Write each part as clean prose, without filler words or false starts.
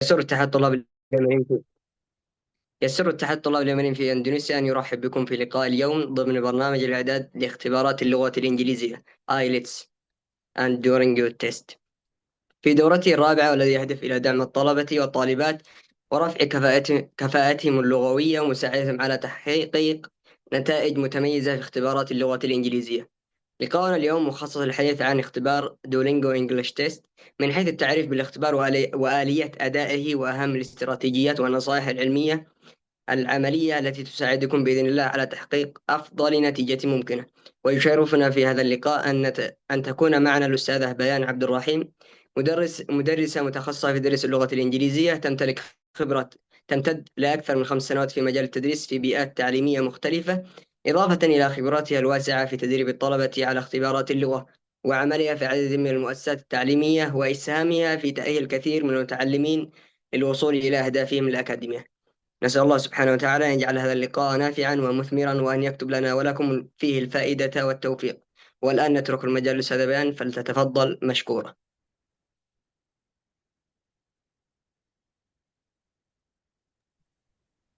يسر اتحاد الطلاب اليمنيين في يسر اتحاد الطلاب اليمنيين في إندونيسيا أن يرحب بكم في لقاء اليوم ضمن برنامج الإعداد لاختبارات اللغة الإنجليزية IELTS Test في دورته الرابعة، والذي يهدف إلى دعم الطلبة والطالبات ورفع كفاءتهم اللغوية ومساعدتهم على تحقيق نتائج متميزة في اختبارات اللغة الإنجليزية. لقاءنا اليوم مخصص للحديث عن اختبار دولينجو إنجليش تيست من حيث التعريف بالاختبار وآلية أدائه وأهم الاستراتيجيات والنصائح العلمية العملية التي تساعدكم بإذن الله على تحقيق أفضل نتيجة ممكنة. ويشرفنا في هذا اللقاء أن تكون معنا الأستاذة بيان عبدالرحيم، مدرسة متخصصة في تدريس اللغة الإنجليزية، تمتلك خبرة تمتد لأكثر من 5 سنوات في مجال التدريس في بيئات تعليمية مختلفة، إضافة إلى خبراتها الواسعة في تدريب الطلبة على اختبارات اللغة وعملها في عدد من المؤسسات التعليمية وإسهامها في تأهيل الكثير من المتعلمين للوصول إلى أهدافهم الأكاديمية. نسأل الله سبحانه وتعالى أن يجعل هذا اللقاء نافعا ومثمرا، وأن يكتب لنا ولكم فيه الفائدة والتوفيق. والآن نترك المجال للأستاذة بيان، فلتتفضل مشكورة.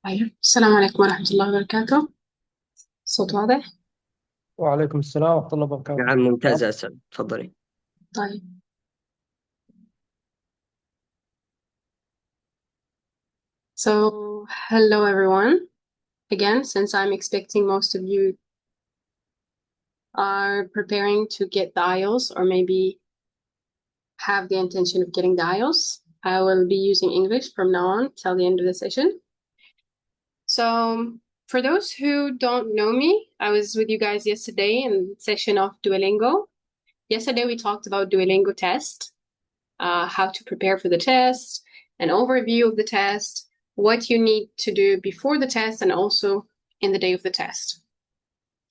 طيب، السلام عليكم ورحمة الله وبركاته. الصوت واضح؟ وعليكم السلام ورحمة الله وبركاته. نعم، ممتازة أستاذ، تفضلي. طيب. So, hello everyone. Again, since I'm expecting most of you are preparing to get the IELTS or maybe have the intention of getting the IELTS, I will be using English from now on till the end of the session. So, for those who don't know me, I was with you guys yesterday in the session of Duolingo. Yesterday we talked about Duolingo test, how to prepare for the test, an overview of the test, what you need to do before the test, and also in the day of the test.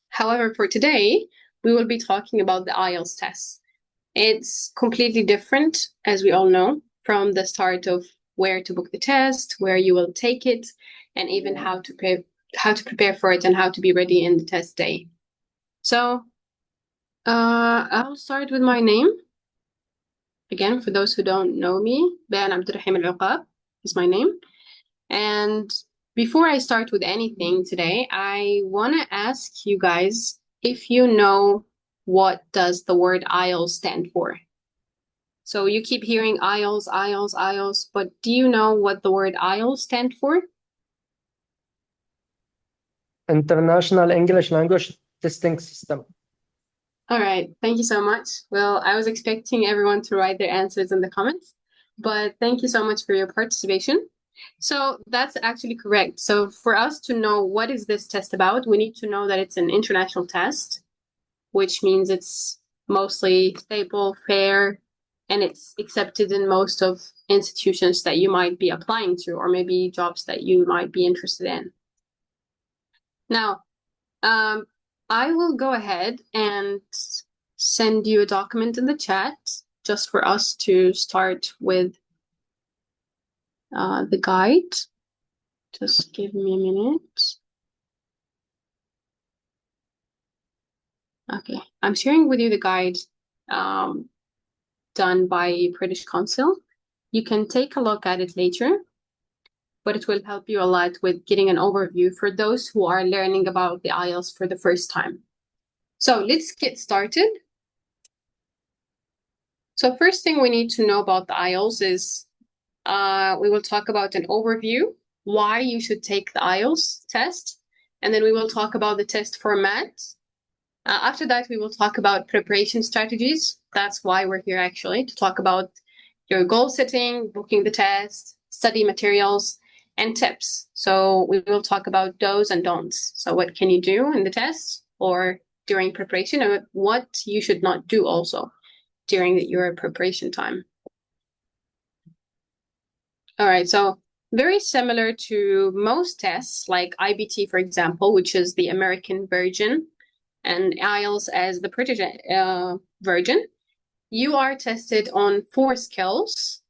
However, for today, we will be talking about the IELTS test. It's completely different, as we all know, from the start of where to book the test, where you will take it, and even how to prepare for it and how to be ready in the test day. So, I'll start with my name. Again, for those who don't know me, بيان عبدالرحيم is my name. And before I start with anything today, I want to ask you guys if you know what does the word IELTS stand for. So you keep hearing IELTS, IELTS, IELTS, but do you know what the word IELTS stand for? International English Language Testing System. All right, thank you so much. Well, I was expecting everyone to write their answers in the comments, but thank you so much for your participation. So that's actually correct. So for us to know what is this test about, we need to know that it's an international test, which means it's mostly stable, fair, and it's accepted in most of institutions that you might be applying to, or maybe jobs that you might be interested in. Now, I will go ahead and send you a document in the chat just for us to start with the guide. Just give me a minute. Okay, I'm sharing with you the guide done by British Council. You can take a look at it later, but it will help you a lot with getting an overview for those who are learning about the IELTS for the first time. So let's get started. So first thing we need to know about the IELTS is we will talk about an overview, why you should take the IELTS test, and then we will talk about the test format. After that, we will talk about preparation strategies. That's why we're here actually, to talk about your goal setting, booking the test, study materials, and tips. So we will talk about do's and don'ts. So what can you do in the test or during preparation, and what you should not do also during your preparation time. All right, so very similar to most tests, like IBT, for example, which is the American version, and IELTS as the British version, you are tested on 4 skills,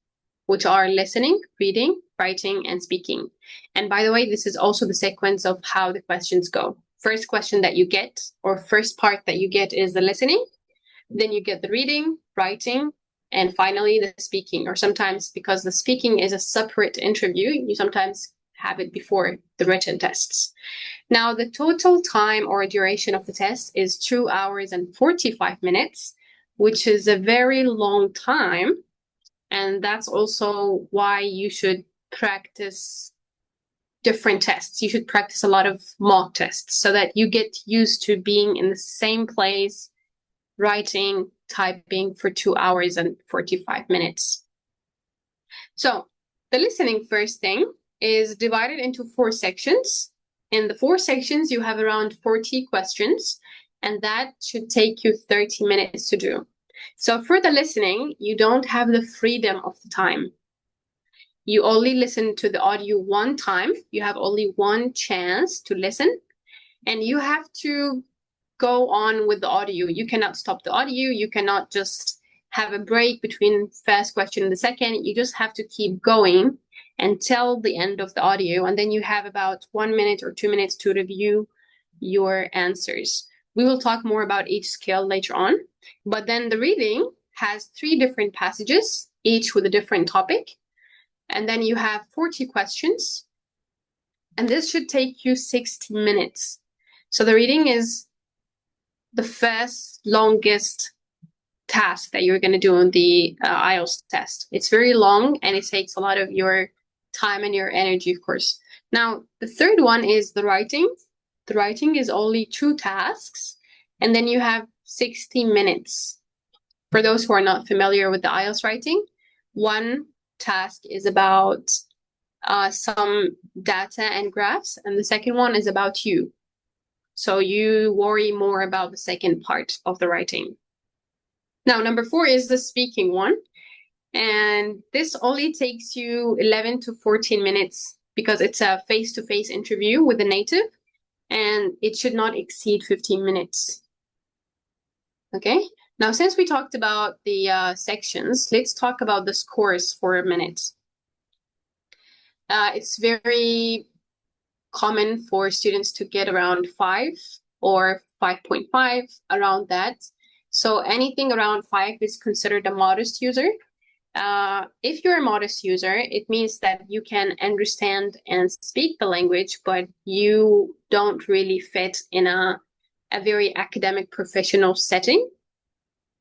which are listening, reading, writing, and speaking. And by the way, this is also the sequence of how the questions go. First question that you get, or first part that you get, is the listening. Then you get the reading, writing, and finally the speaking. Or sometimes, because the speaking is a separate interview, you sometimes have it before the written tests. Now, the total time or duration of the test is 2 hours and 45 minutes, which is a very long time. And that's also why you should practice different tests. You should practice a lot of mock tests so that you get used to being in the same place, writing, typing for 2 hours and 45 minutes. So the listening first thing is divided into 4 sections. In the 4 sections, you have around 40 questions, and that should take you 30 minutes to do. So for the listening, you don't have the freedom of the time. You only listen to the audio one time. You have only one chance to listen, and you have to go on with the audio. You cannot stop the audio. You cannot just have a break between first question and the second. You just have to keep going until the end of the audio, and then you have about 1 minute or 2 minutes to review your answers. We will talk more about each skill later on, but then the reading has 3 different passages, each with a different topic, and then you have 40 questions, and this should take you 60 minutes. So the reading is the first longest task that you're going to do on the IELTS test. It's very long, and it takes a lot of your time and your energy, of course. Now, the third one is the writing. The writing is only 2 tasks, and then you have 60 minutes. For those who are not familiar with the IELTS writing, one task is about some data and graphs, and the second one is about you. So you worry more about the second part of the writing. Now, number 4 is the speaking one. And this only takes you 11 to 14 minutes because it's a face-to-face interview with a native, and it should not exceed 15 minutes. Okay, now since we talked about the sections, let's talk about the scores for a minute. It's very common for students to get around 5 or 5.5, around that. So anything around 5 is considered a modest user. If you're a modest user, it means that you can understand and speak the language, but you don't really fit in a very academic professional setting.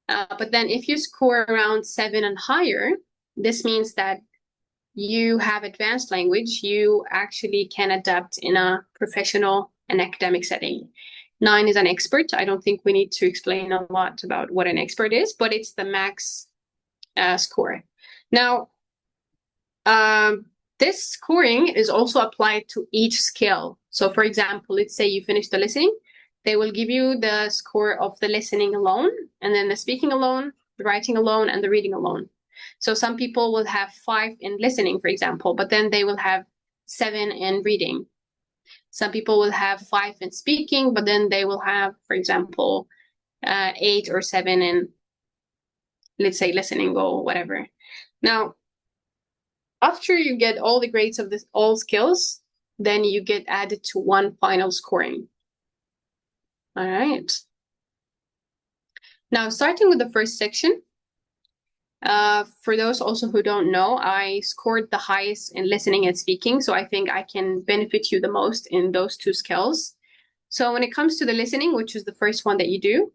But then if you score around 7 and higher, this means that you have advanced language. You actually can adapt in a professional and academic setting. 9 is an expert. I don't think we need to explain a lot about what an expert is, but it's the max score. Now, this scoring is also applied to each skill. So for example, let's say you finish the listening, they will give you the score of the listening alone, and then the speaking alone, the writing alone, and the reading alone. So some people will have 5 in listening, for example, but then they will have 7 in reading. Some people will have 5 in speaking, but then they will have, for example, 8 or 7 in, let's say, listening or whatever. Now, after you get all the grades of all skills, then you get added to one final scoring. All right. Now, starting with the first section, for those also who don't know, I scored the highest in listening and speaking, so I think I can benefit you the most in those 2 skills. So when it comes to the listening, which is the first one that you do,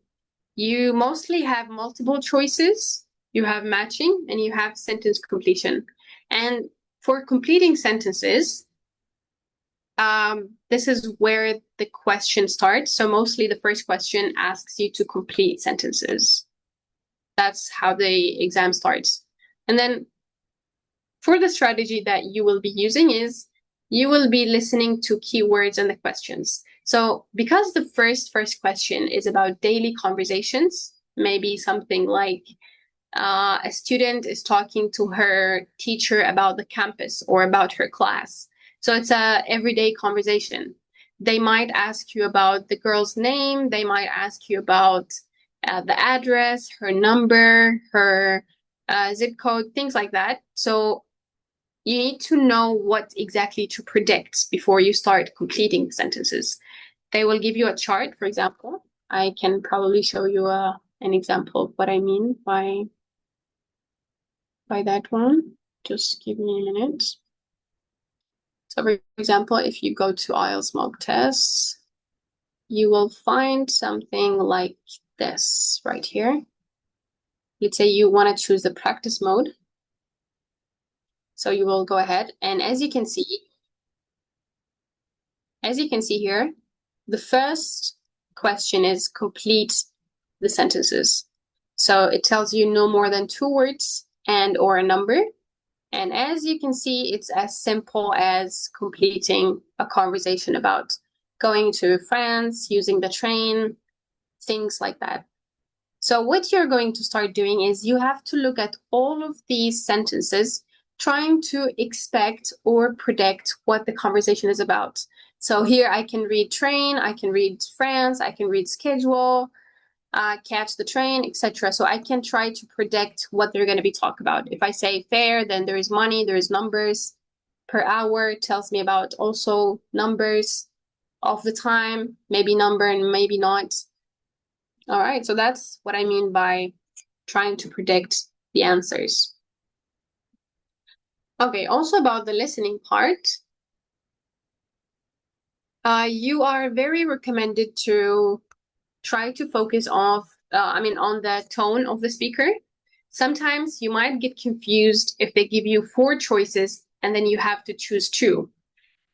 you mostly have multiple choices, you have matching, and you have sentence completion. And for completing sentences, this is where the question starts. So mostly the first question asks you to complete sentences. That's how the exam starts. And then for the strategy that you will be using is you will be listening to keywords in the questions. So because the first question is about daily conversations, maybe something like a student is talking to her teacher about the campus or about her class. So it's a everyday conversation. They might ask you about the girl's name. They might ask you about the address, her number, her zip code, things like that. So you need to know what exactly to predict before you start completing sentences. They will give you a chart, for example. I can probably show you an example of what I mean by by that one. Just give me a minute. So for example, if you go to IELTS mock tests, you will find something like this right here. Let's say you want to choose the practice mode. So you will go ahead, and as you can see here, the first question is complete the sentences. So it tells you no more than 2 words and or a number. And as you can see, it's as simple as completing a conversation about going to France, using the train, things like that. So what you're going to start doing is you have to look at all of these sentences, trying to expect or predict what the conversation is about. So here I can read train, I can read France, I can read schedule, catch the train, etc. So I can try to predict what they're going to be talking about. If I say fare, then there is money, there is numbers. Per hour tells me about also numbers of the time, maybe number and maybe not. All right, so that's what I mean by trying to predict the answers. Okay, also about the listening part, you are very recommended to try to focus on the tone of the speaker. Sometimes you might get confused if they give you 4 choices and then you have to choose 2.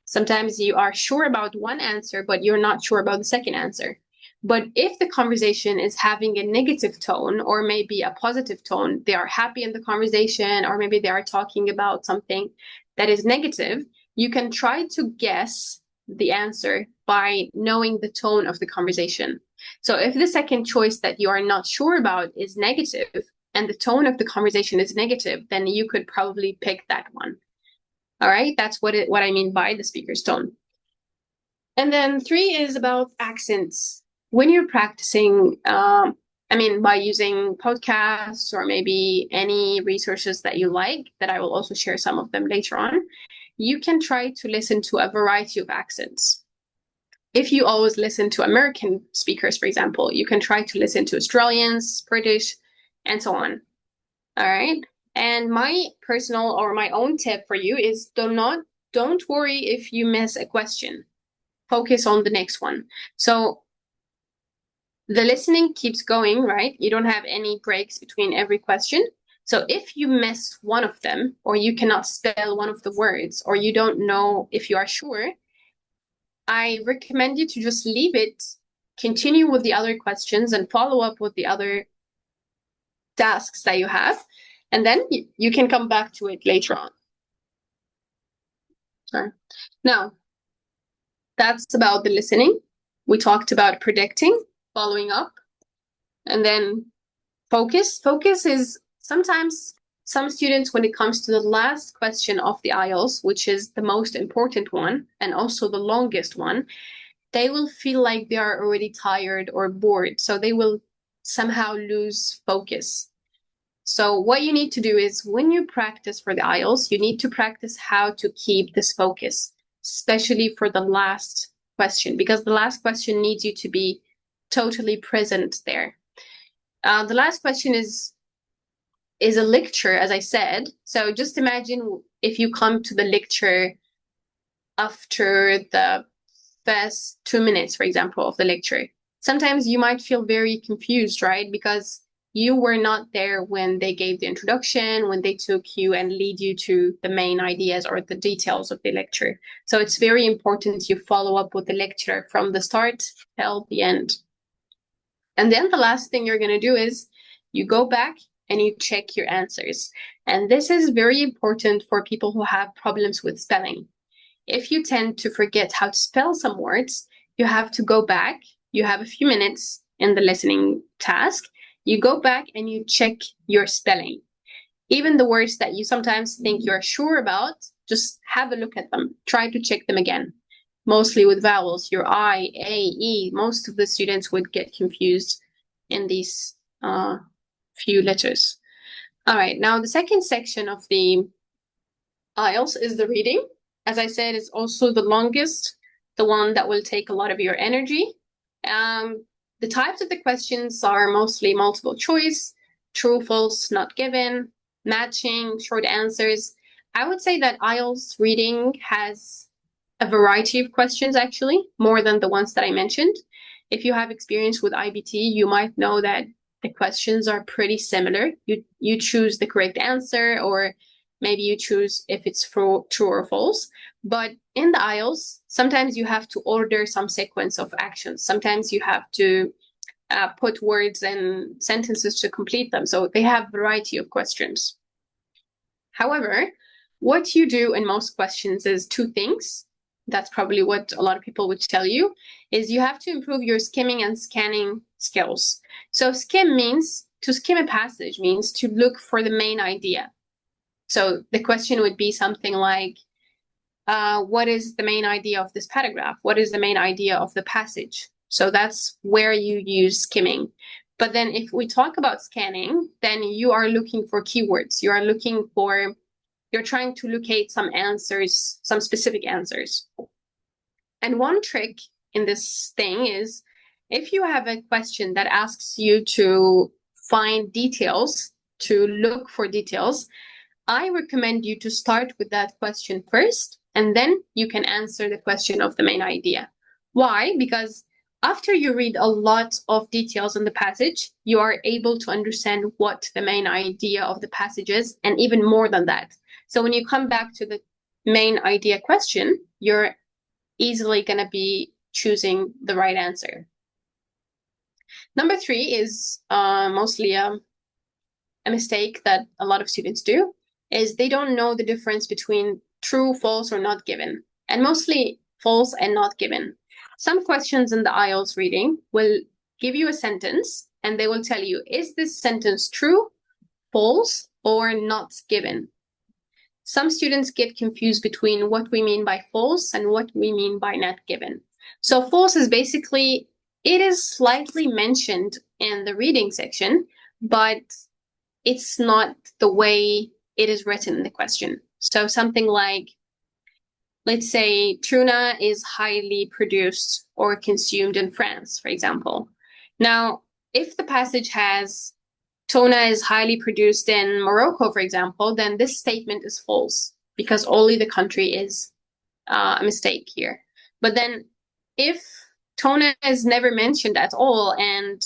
Sometimes you are sure about one answer, but you're not sure about the second answer. But if the conversation is having a negative tone or maybe a positive tone, they are happy in the conversation, or maybe they are talking about something that is negative, you can try to guess the answer by knowing the tone of the conversation. So if the second choice that you are not sure about is negative and the tone of the conversation is negative, then you could probably pick that one. All right, that's what I mean by the speaker's tone. And then 3 is about accents. When you're practicing, by using podcasts or maybe any resources that you like, that I will also share some of them later on, you can try to listen to a variety of accents. If you always listen to American speakers, for example, you can try to listen to Australians, British, and so on. All right. And my personal or my own tip for you is don't worry if you miss a question. Focus on the next one. So the listening keeps going, right? You don't have any breaks between every question. So if you miss one of them, or you cannot spell one of the words, or you don't know if you are sure, I recommend you to just leave it, continue with the other questions, and follow up with the other tasks that you have, and then you can come back to it later on. Sorry. Now, that's about the listening. We talked about predicting, following up, and then focus. Focus is sometimes some students, when it comes to the last question of the IELTS, which is the most important one and also the longest one, they will feel like they are already tired or bored. So they will somehow lose focus. So what you need to do is when you practice for the IELTS, you need to practice how to keep this focus, especially for the last question, because the last question needs you to be totally present there. The last question is a lecture, as I said. So just imagine if you come to the lecture after the first 2 minutes, for example, of the lecture. Sometimes you might feel very confused, right? Because you were not there when they gave the introduction, when they took you and lead you to the main ideas or the details of the lecture. So it's very important you follow up with the lecture from the start till the end. And then the last thing you're going to do is you go back and you check your answers. And this is very important for people who have problems with spelling. If you tend to forget how to spell some words, you have to go back. You have a few minutes in the listening task. You go back and you check your spelling. Even the words that you sometimes think you're sure about, just have a look at them. Try to check them again. Mostly with vowels, your I, A, E, most of the students would get confused in these few letters. All right, now the second section of the IELTS is the reading. As I said, it's also the longest, the one that will take a lot of your energy. The types of the questions are mostly multiple choice, true, false, not given, matching, short answers. I would say that IELTS reading has a variety of questions, actually, more than the ones that I mentioned. If you have experience with IBT, you might know that the questions are pretty similar. You choose the correct answer, or maybe you choose if it's true or false. But in the IELTS, sometimes you have to order some sequence of actions. Sometimes you have to put words and sentences to complete them. So they have a variety of questions. However, what you do in most questions is two things. That's probably what a lot of people would tell you, is you have to improve your skimming and scanning skills. So skim means, to skim a passage means to look for the main idea. So the question would be something like, what is the main idea of this paragraph? What is the main idea of the passage? So that's where you use skimming. But then if we talk about scanning, then you are looking for keywords. You're trying to locate some answers, some specific answers. And one trick in this thing is, if you have a question that asks you to find details, to look for details, I recommend you to start with that question first, and then you can answer the question of the main idea. Why? Because after you read a lot of details in the passage, you are able to understand what the main idea of the passage is, and even more than that. So when you come back to the main idea question, you're easily going to be choosing the right answer. Number 3 is mostly a mistake that a lot of students do, is they don't know the difference between true, false, or not given, and mostly false and not given. Some questions in the IELTS reading will give you a sentence, and they will tell you, is this sentence true, false, or not given? Some students get confused between what we mean by false and what we mean by not given. So false is basically, it is slightly mentioned in the reading section, but it's not the way it is written in the question. So something like, let's say tuna is highly produced or consumed in France, for example. Now, if the passage has tuna is highly produced in Morocco, for example, then this statement is false, because only the country is a mistake here. But then if tuna is never mentioned at all, and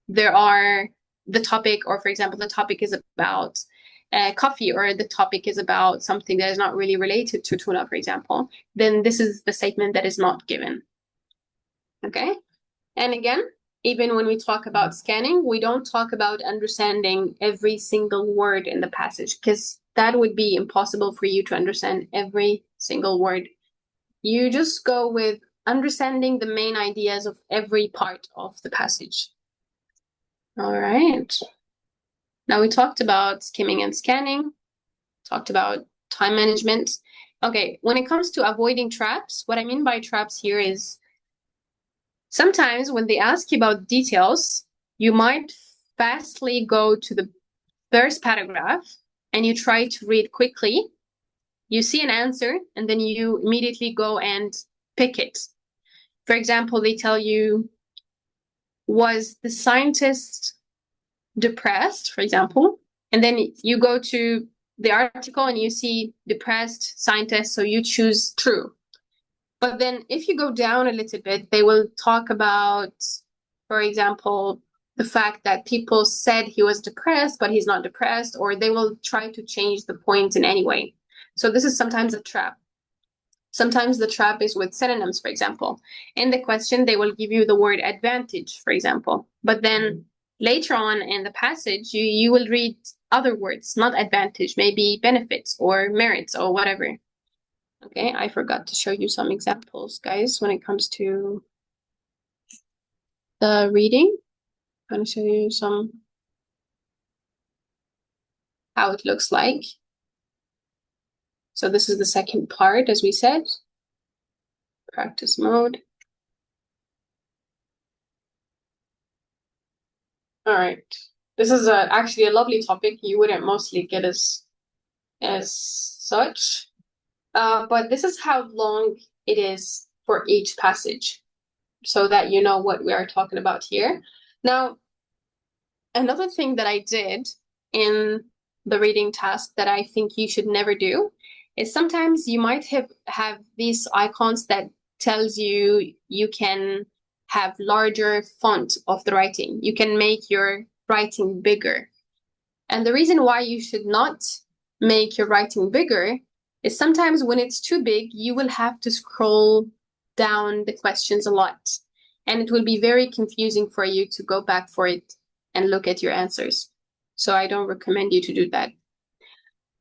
there are the topic, or for example, the topic is about coffee, or the topic is about something that is not really related to tuna, for example, then this is the statement that is not given. Okay? And again, even when we talk about scanning, we don't talk about understanding every single word in the passage, because that would be impossible for you to understand every single word. You just go with understanding the main ideas of every part of the passage. All right. Now we talked about skimming and scanning, talked about time management. Okay, when it comes to avoiding traps, what I mean by traps here is sometimes when they ask you about details, you might fastly go to the first paragraph and you try to read quickly. You see an answer and then you immediately go and pick it. For example, they tell you, was the scientist depressed, for example, and then you go to the article and you see depressed scientist, so you choose true. But then if you go down a little bit, they will talk about, for example, the fact that people said he was depressed, but he's not depressed, or they will try to change the point in any way. So this is sometimes a trap. Sometimes the trap is with synonyms, for example. In the question, they will give you the word advantage, for example, but then later on in the passage, you will read other words, not advantage, maybe benefits or merits or whatever. Okay, I forgot to show you some examples, guys, when it comes to the reading. I'm going to show you some how it looks like. So this is the second part, as we said. Practice mode. All right. This is actually a lovely topic. You wouldn't mostly get as such. But this is how long it is for each passage, so that you know what we are talking about here. Now, another thing that I did in the reading task that I think you should never do is sometimes you might have these icons that tells you you can have larger font of the writing. You can make your writing bigger. And the reason why you should not make your writing bigger is sometimes when it's too big, you will have to scroll down the questions a lot. And it will be very confusing for you to go back for it and look at your answers. So I don't recommend you to do that.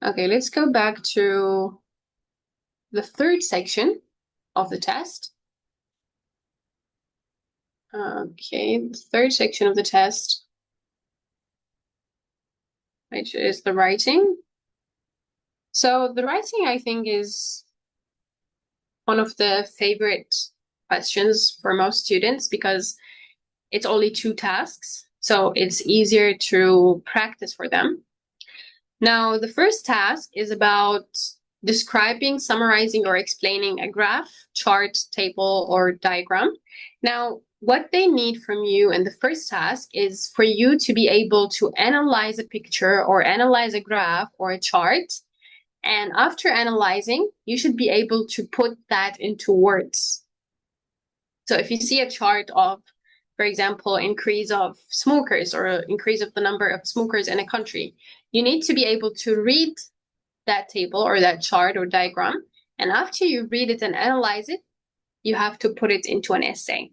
Okay, let's go back to the third section of the test. Okay, the third section of the test, which is the writing. So the writing, I think, is one of the favorite questions for most students because it's only 2 tasks, so it's easier to practice for them. Now, the first task is about describing, summarizing, or explaining a graph, chart, table, or diagram. Now, what they need from you in the first task is for you to be able to analyze a picture or analyze a graph or a chart. And after analyzing, you should be able to put that into words. So if you see a chart of, for example, increase of smokers or increase of the number of smokers in a country, you need to be able to read that table or that chart or diagram. And after you read it and analyze it, you have to put it into an essay.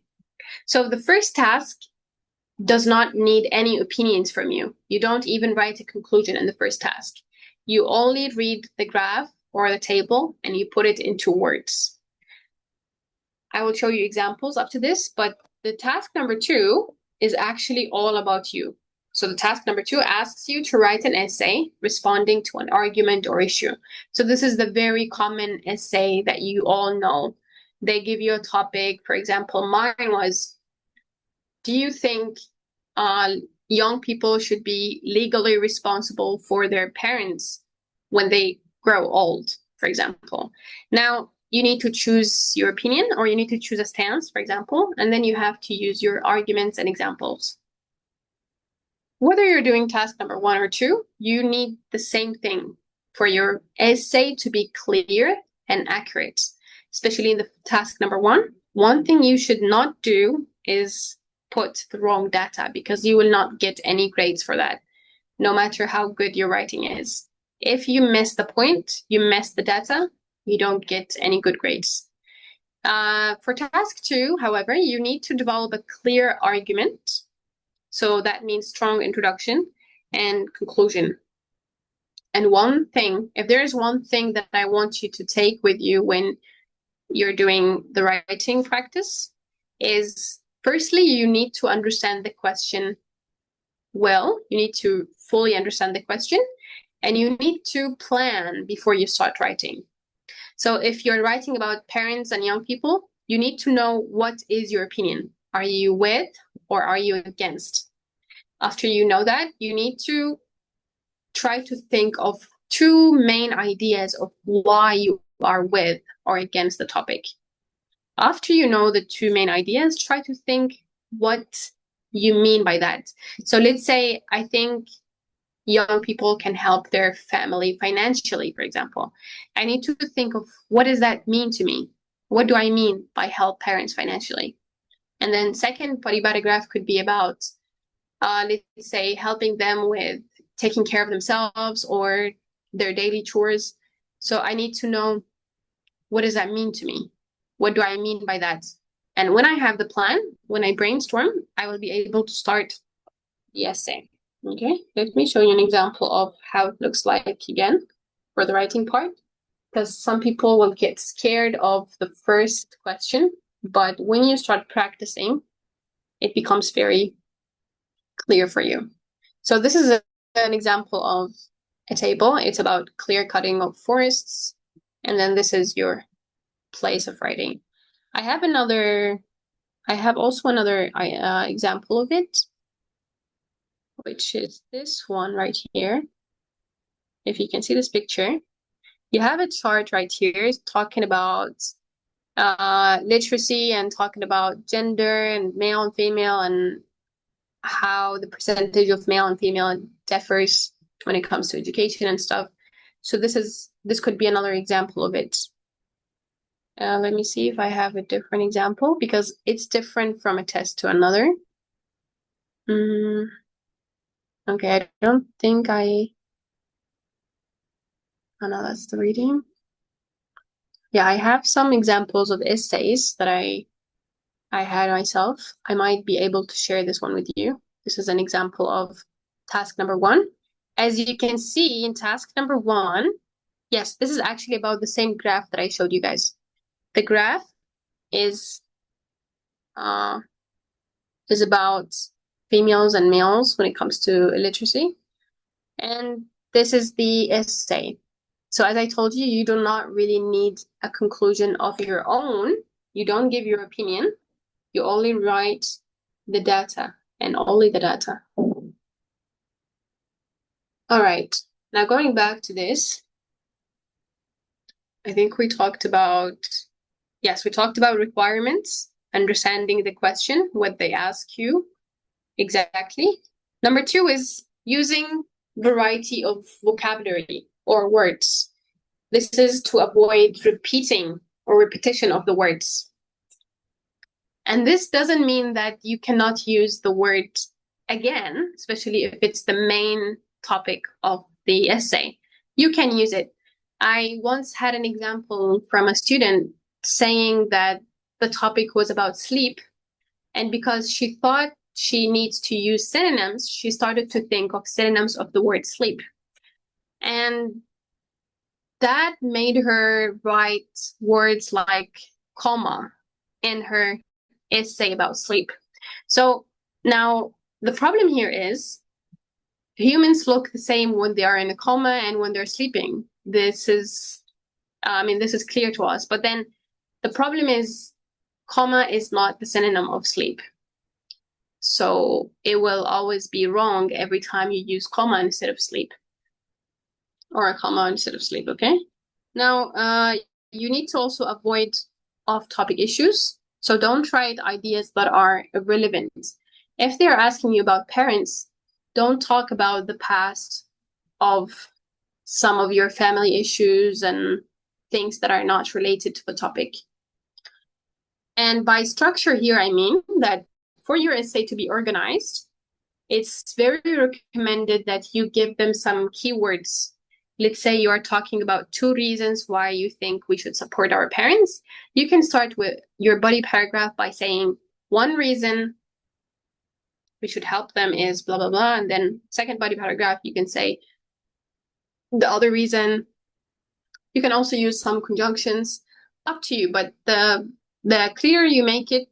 So the first task does not need any opinions from you. You don't even write a conclusion in the first task. You only read the graph or the table and you put it into words. I will show you examples up to this, but the task number 2 is actually all about you. So the task number 2 asks you to write an essay responding to an argument or issue. So this is the very common essay that you all know. They give you a topic. For example, mine was, do you think young people should be legally responsible for their parents when they grow old, for example? Now, you need to choose your opinion or you need to choose a stance, for example, and then you have to use your arguments and examples. Whether you're doing task number 1 or 2, you need the same thing for your essay to be clear and accurate, especially in the task number 1. One thing you should not do is put the wrong data because you will not get any grades for that, no matter how good your writing is. If you miss the point, you miss the data, you don't get any good grades. For task 2, however, you need to develop a clear argument. So that means strong introduction and conclusion. And one thing, if there is one thing that I want you to take with you when you're doing the writing practice is, firstly, you need to understand the question well. You need to fully understand the question, and you need to plan before you start writing. So if you're writing about parents and young people, you need to know what is your opinion. Are you with or are you against? After you know that, you need to try to think of 2 main ideas of why you are with or against the topic. After you know the 2 main ideas, try to think what you mean by that. So let's say I think young people can help their family financially, for example. I need to think of what does that mean to me? What do I mean by help parents financially? And then second paragraph could be about, let's say, helping them with taking care of themselves or their daily chores. So I need to know, what does that mean to me? What do I mean by that? And when I have the plan, when I brainstorm, I will be able to start the essay. Okay, let me show you an example of how it looks like again for the writing part, because some people will get scared of the first question, but when you start practicing, it becomes very clear for you. So this is an example of a table. It's about clear cutting of forests, and then this is your place of writing. I have also another example of it, which is this one right here. If you can see this picture, you have a chart right here talking about literacy and talking about gender and male and female and how the percentage of male and female differs when it comes to education and stuff. So this could be another example of it. Let me see if I have a different example, because it's different from a test to another. Okay, I don't think oh no, that's the reading. Yeah, I have some examples of essays that I had myself. I might be able to share this one with you. This is an example of task number 1. As you can see in task number 1, yes, this is actually about the same graph that I showed you guys. The graph is about females and males when it comes to illiteracy. And this is the essay. So as I told you, you do not really need a conclusion of your own. You don't give your opinion. You only write the data and only the data. All right, now going back to this, I think we talked about, yes, we talked about requirements, understanding the question, what they ask you exactly. Number 2 is using variety of vocabulary or words. This is to avoid repeating or repetition of the words. And this doesn't mean that you cannot use the word again, especially if it's the main topic of the essay. You can use it. I once had an example from a student saying that the topic was about sleep, and because she thought she needs to use synonyms, she started to think of synonyms of the word sleep. And that made her write words like comma in her essay about sleep. So now the problem here is humans look the same when they are in a coma and when they're sleeping. This is clear to us. But then the problem is comma is not the synonym of sleep. So it will always be wrong every time you use comma instead of sleep. Or a comma instead of sleep, okay? Now, you need to also avoid off-topic issues. So don't write ideas that are irrelevant. If they're asking you about parents, don't talk about the past of some of your family issues and things that are not related to the topic. And by structure here, I mean that for your essay to be organized, it's very recommended that you give them some keywords. Let's say you are talking about 2 reasons why you think we should support our parents. You can start with your body paragraph by saying 1 reason we should help them is blah, blah, blah. And then second body paragraph, you can say the other reason. You can also use some conjunctions, up to you, but the clearer you make it,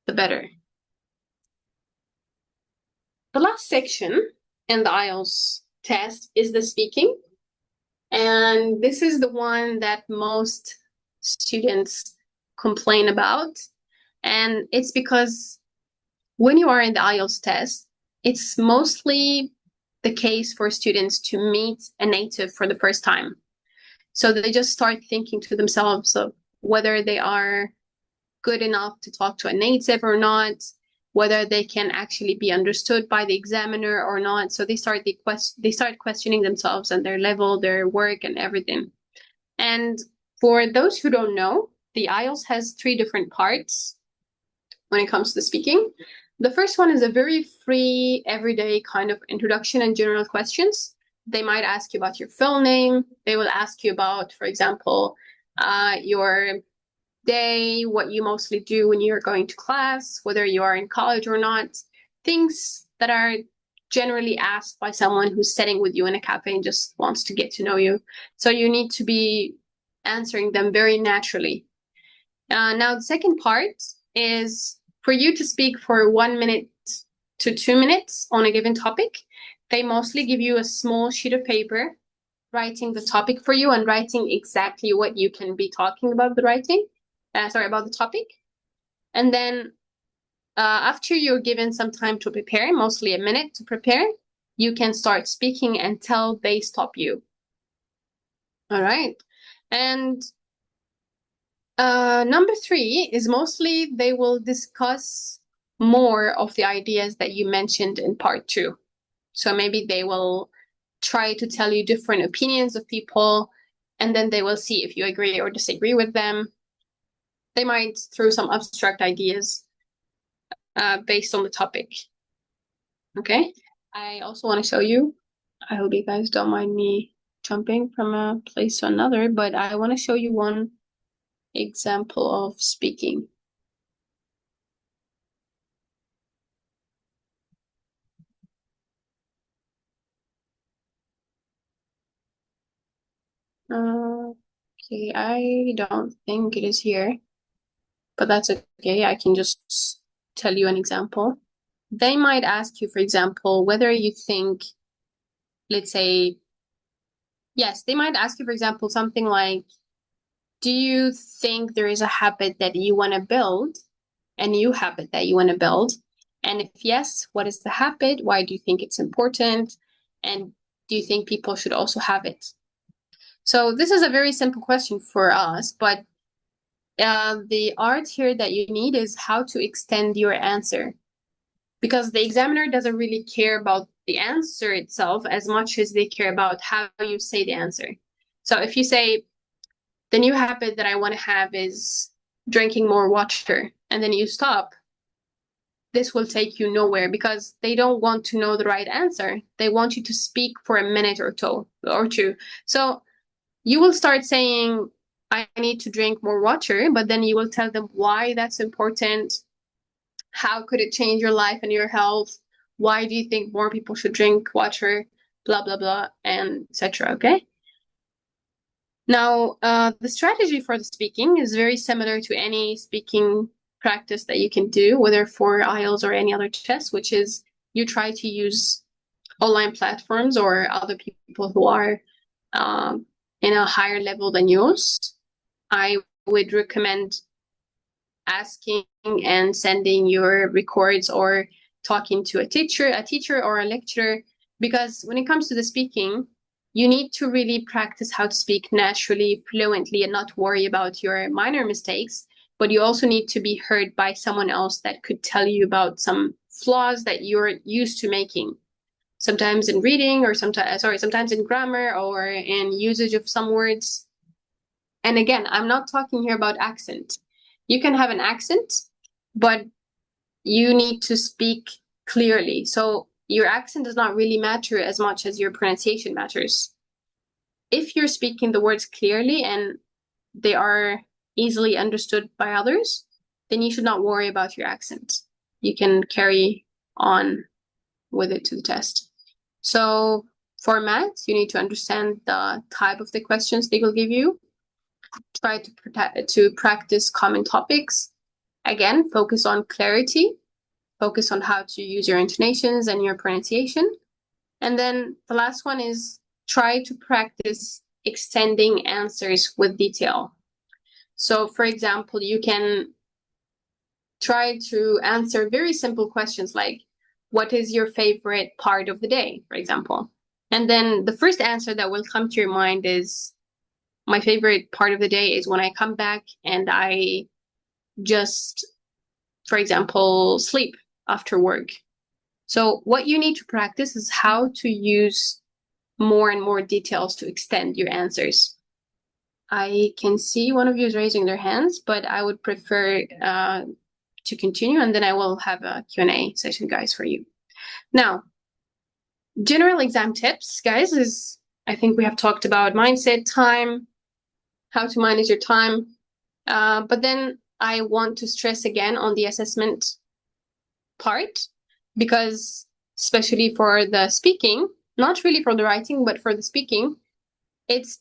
the better. The last section in the IELTS test is the speaking. And this is the one that most students complain about. And it's because when you are in the IELTS test, it's mostly the case for students to meet a native for the first time. So they just start thinking to themselves of whether they are good enough to talk to a native or not, whether they can actually be understood by the examiner or not. So they start questioning themselves and their level, their work, and everything. And for those who don't know, the IELTS has 3 different parts when it comes to speaking. The first one is a very free, everyday kind of introduction and general questions. They might ask you about your full name. They will ask you about, for example, your day, what you mostly do when you're going to class, whether you are in college or not, things that are generally asked by someone who's sitting with you in a cafe and just wants to get to know you. So you need to be answering them very naturally. Now, the second part is for you to speak for 1 minute to 2 minutes on a given topic. They mostly give you a small sheet of paper, writing the topic for you and writing exactly what you can be talking about about the topic. And then after you're given some time to prepare, mostly a minute to prepare, you can start speaking until they stop you. All right. And number 3 is mostly they will discuss more of the ideas that you mentioned in part 2. So maybe they will try to tell you different opinions of people, and then they will see if you agree or disagree with them. They might throw some abstract ideas based on the topic. Okay, I also want to show you, I hope you guys don't mind me jumping from a place to another, but I want to show you one example of speaking. Okay, I don't think it is here, but that's okay. I can just tell you an example. They might ask you, for example, whether you think, let's say, yes, they might ask you, for example, something like, do you think there is a habit that you want to build, a new habit that you want to build? And if yes, what is the habit? Why do you think it's important? And do you think people should also have it? So this is a very simple question for us, but the art here that you need is how to extend your answer, because the examiner doesn't really care about the answer itself as much as they care about how you say the answer. So if you say, the new habit that I want to have is drinking more water, and then you stop, this will take you nowhere, because they don't want to know the right answer. They want you to speak for a minute or two. So you will start saying, I need to drink more water, but then you will tell them why that's important. How could it change your life and your health? Why do you think more people should drink water? Blah, blah, blah, and etc. Okay? Now, the strategy for the speaking is very similar to any speaking practice that you can do, whether for IELTS or any other test, which is you try to use online platforms or other people who are in a higher level than yours. I would recommend asking and sending your records or talking to a teacher or a lecturer, because when it comes to the speaking, you need to really practice how to speak naturally, fluently, and not worry about your minor mistakes. But you also need to be heard by someone else that could tell you about some flaws that you're used to making. Sometimes in reading, or sometimes in grammar or in usage of some words. And again, I'm not talking here about accent. You can have an accent, but you need to speak clearly. So your accent does not really matter as much as your pronunciation matters. If you're speaking the words clearly and they are easily understood by others, then you should not worry about your accent. You can carry on with it to the test. So for maths, you need to understand the type of the questions they will give you. Try to practice common topics. Again, focus on clarity. Focus on how to use your intonations and your pronunciation. And then the last one is try to practice extending answers with detail. So for example, you can try to answer very simple questions like, what is your favorite part of the day, for example? And then the first answer that will come to your mind is, my favorite part of the day is when I come back and I just, for example, sleep after work. So what you need to practice is how to use more and more details to extend your answers. I can see one of you is raising their hands, but I would prefer to continue, and then I will have a Q&A session, guys, for you. Now, general exam tips, guys, is I think we have talked about mindset, time, how to manage your time. But then I want to stress again on the assessment part, because especially for the speaking, not really for the writing, but for the speaking, it's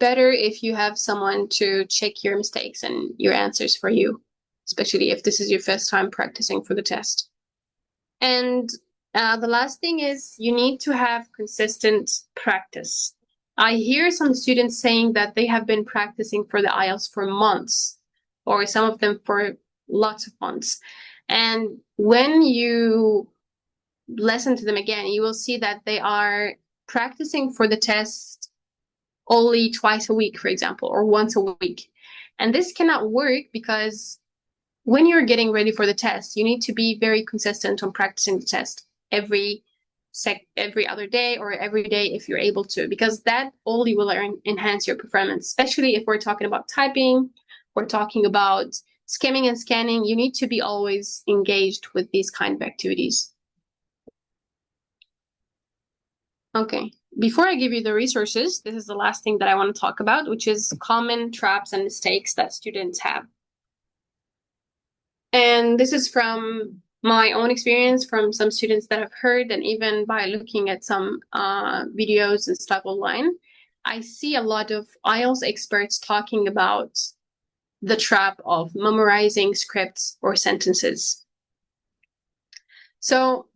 better if you have someone to check your mistakes and your answers for you, especially if this is your first time practicing for the test. And the last thing is you need to have consistent practice. I hear some students saying that they have been practicing for the IELTS for months, or some of them for lots of months. And when you listen to them again, you will see that they are practicing for the test only twice a week, for example, or once a week. And this cannot work, because when you're getting ready for the test, you need to be very consistent on practicing the test every every other day or every day if you're able to, because that only will enhance your performance, especially if we're talking about typing, we're talking about skimming and scanning. You need to be always engaged with these kind of activities. Okay, before I give you the resources, this is the last thing that I want to talk about, which is common traps and mistakes that students have. And this is from my own experience, from some students that I've heard, and even by looking at some videos and stuff online. I see a lot of IELTS experts talking about the trap of memorizing scripts or sentences. So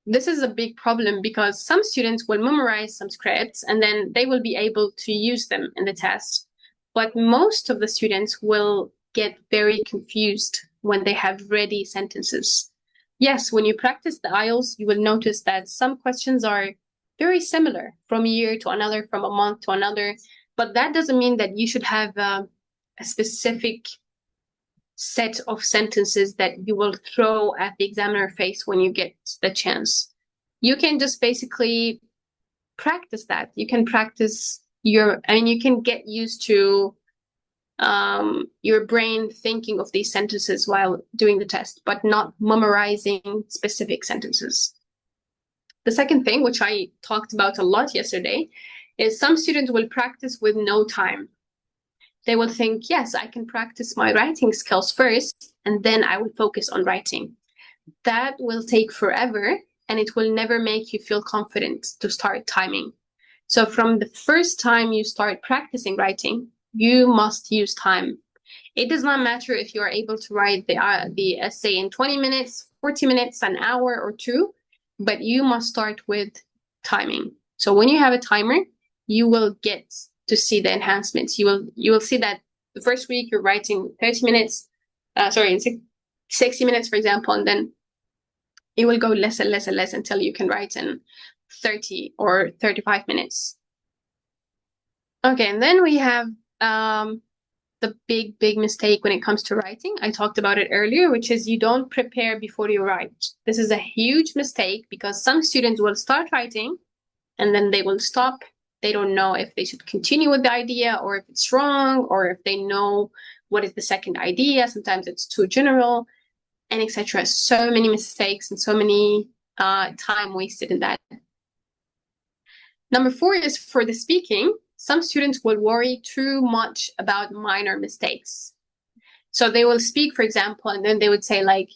this is a big problem because some students will memorize some scripts and then they will be able to use them in the test. But most of the students will get very confused when they have ready sentences. Yes, when you practice the IELTS, you will notice that some questions are very similar from a year to another, from a month to another, but that doesn't mean that you should have a specific set of sentences that you will throw at the examiner face when you get the chance. You can just basically practice that. You can practice you can get used to your brain thinking of these sentences while doing the test, but not memorizing specific sentences. The second thing, which I talked about a lot yesterday, is some students will practice with no time. They will think, yes, I can practice my writing skills first, and then I will focus on writing. That will take forever, and it will never make you feel confident to start timing. So from the first time you start practicing writing, you must use time. It does not matter if you are able to write the essay in 20 minutes, 40 minutes, an hour or two, but you must start with timing. So when you have a timer, you will get to see the enhancements. You will see that the first week you're writing 30 minutes, 60 minutes, for example, and then it will go less and less and less until you can write in 30 or 35 minutes. Okay, and then we have the big mistake when it comes to writing. I talked about it earlier, which is you don't prepare before you write. This is a huge mistake because some students will start writing and then they will stop. They don't know if they should continue with the idea or if it's wrong or if they know what is the second idea. Sometimes it's too general and etc. So many mistakes and so many time wasted in that. Number 4 is for the speaking. Some students will worry too much about minor mistakes. So they will speak, for example, and then they would say like,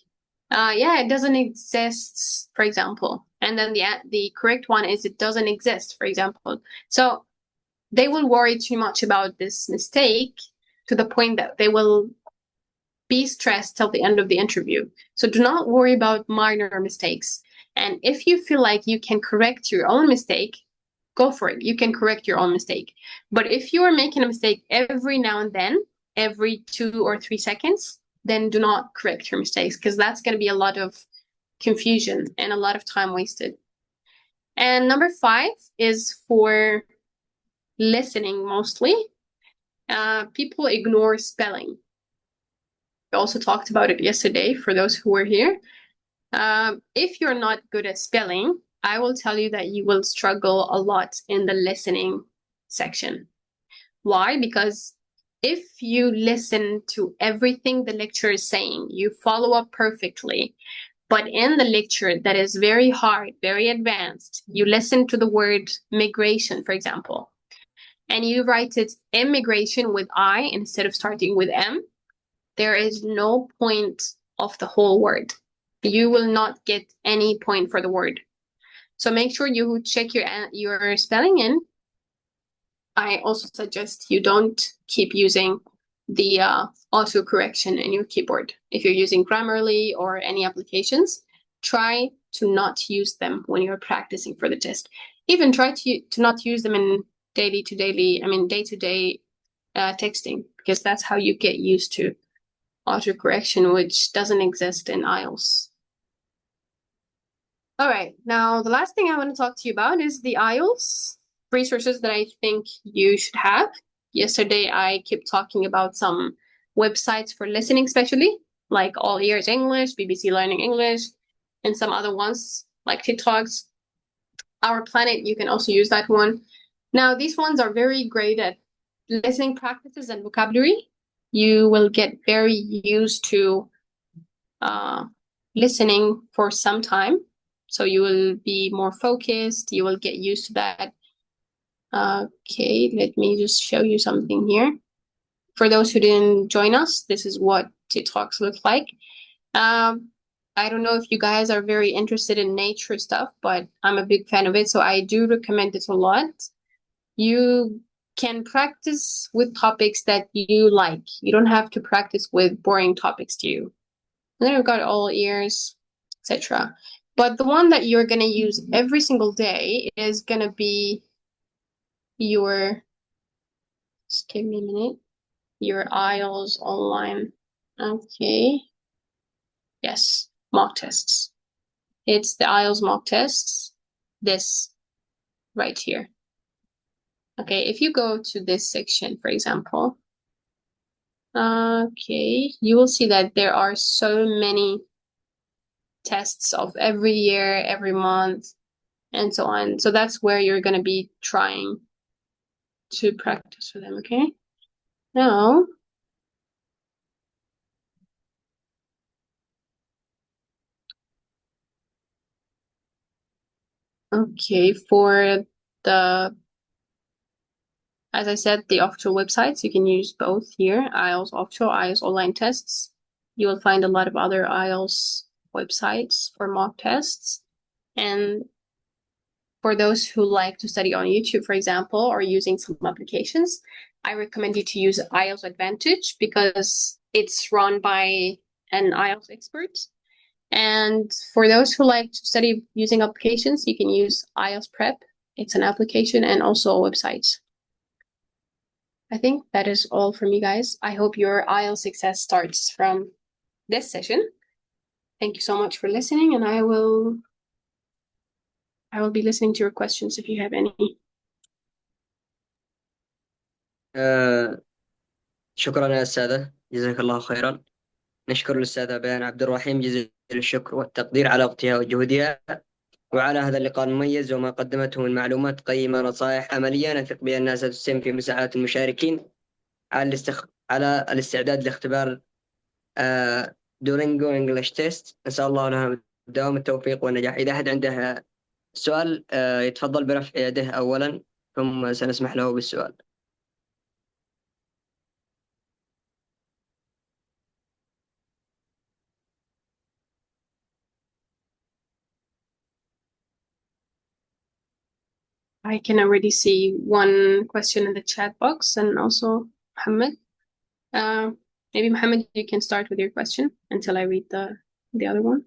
yeah, it doesn't exist, for example. And then the correct one is it doesn't exist, for example. So they will worry too much about this mistake to the point that they will be stressed till the end of the interview. So do not worry about minor mistakes. And if you feel like you can correct your own mistake, go for it. You can correct your own mistake. But if you are making a mistake every now and then, every 2 or 3 seconds, then do not correct your mistakes because that's going to be a lot of confusion and a lot of time wasted. And number 5 is for listening mostly. People ignore spelling. We also talked about it yesterday for those who were here. If you're not good at spelling, I will tell you that you will struggle a lot in the listening section. Why? Because if you listen to everything the lecturer is saying, you follow up perfectly, but in the lecture that is very hard, very advanced, you listen to the word migration, for example, and you write it immigration with I instead of starting with M, there is no point of the whole word. You will not get any point for the word. So make sure you check your spelling in. I also suggest you don't keep using the auto-correction in your keyboard. If you're using Grammarly or any applications, try to not use them when you're practicing for the test. Even try to not use them in day-to-day texting, because that's how you get used to auto-correction, which doesn't exist in IELTS. All right, now the last thing I want to talk to you about is the IELTS resources that I think you should have. Yesterday, I kept talking about some websites for listening, especially like All Ears English, BBC Learning English, and some other ones. like TikToks. Our Planet, you can also use that one. Now, these ones are very great at listening practices and vocabulary. You will get very used to listening for some time. So you will be more focused. You will get used to that. Okay, let me just show you something here. For those who didn't join us, this is what TikToks look like. I don't know if you guys are very interested in nature stuff, but I'm a big fan of it, so I do recommend it a lot. You can practice with topics that you like. You don't have to practice with boring topics to you. And then we've got all ears, etc. But the one that you're going to use every single day is going to be your, just give me a minute, your IELTS online. Okay. Yes, mock tests. It's the IELTS mock tests, this right here. Okay, if you go to this section, for example, okay, you will see that there are so many tests of every year, every month, and so on. So that's where you're going to be trying to practice for them, okay? Now, okay, for the, as I said, the official websites, you can use both here, IELTS official, IELTS online tests. You will find a lot of other IELTS websites for mock tests. And for those who like to study on YouTube, for example, or using some applications, I recommend you to use IELTS Advantage because it's run by an IELTS expert. And for those who like to study using applications, you can use IELTS Prep. It's an application and also a website. I think that is all from you guys. I hope your IELTS success starts from this session. Thank you so much for listening, and I will be listening to your questions if you have any. شكرا يا أستاذة، جزاك الله خيرا. نشكر الأستاذة بيان عبدالرحيم جزيل الشكر والتقدير على وقتها وجهودها وعلى هذا اللقاء المميز وما قدمته من معلومات قيمة ونصائح عملية نثق بأنها ستسهم في مساعدة المشاركين على الاستعداد لاختبار دولينجو إنجليش تيست. نسأل الله لها دوام التوفيق والنجاح. إذا أحد عنده سؤال يتفضل برفع يده أولا ثم سنسمح له بالسؤال. I can already see one question in the chat box, and also Mohammed. Maybe Mohammed, you can start with your question until I read the other one.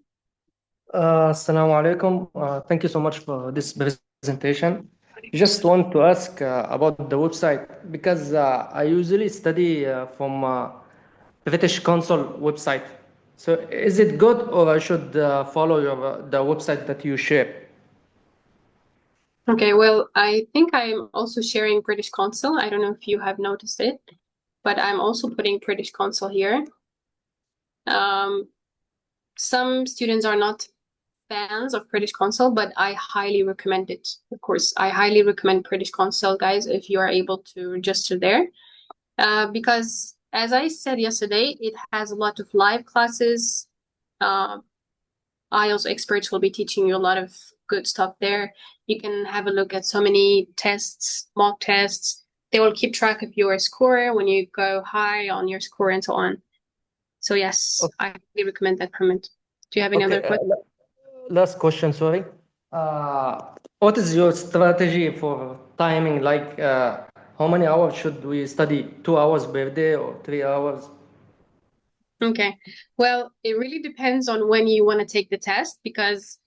Assalamu alaikum. Thank you so much for this presentation. Just want to ask about the website because I usually study from British Council website. So is it good or I should follow the website that you share? Okay, well, I think I'm also sharing British Council. I don't know if you have noticed it, but I'm also putting British Council here. Some students are not fans of British Council, but I highly recommend it. Of course, I highly recommend British Council, guys, if you are able to register there. Because as I said yesterday, it has a lot of live classes. IELTS experts will be teaching you a lot of good stuff there. You can have a look at so many tests, mock tests. They will keep track of your score when you go high on your score and so on. So yes, Okay. I really recommend that, Permit. Do you have any other questions? Last question, sorry. What is your strategy for timing? Like, how many hours should we study? 2 hours per day or 3 hours? Okay. Well, it really depends on when you want to take the test because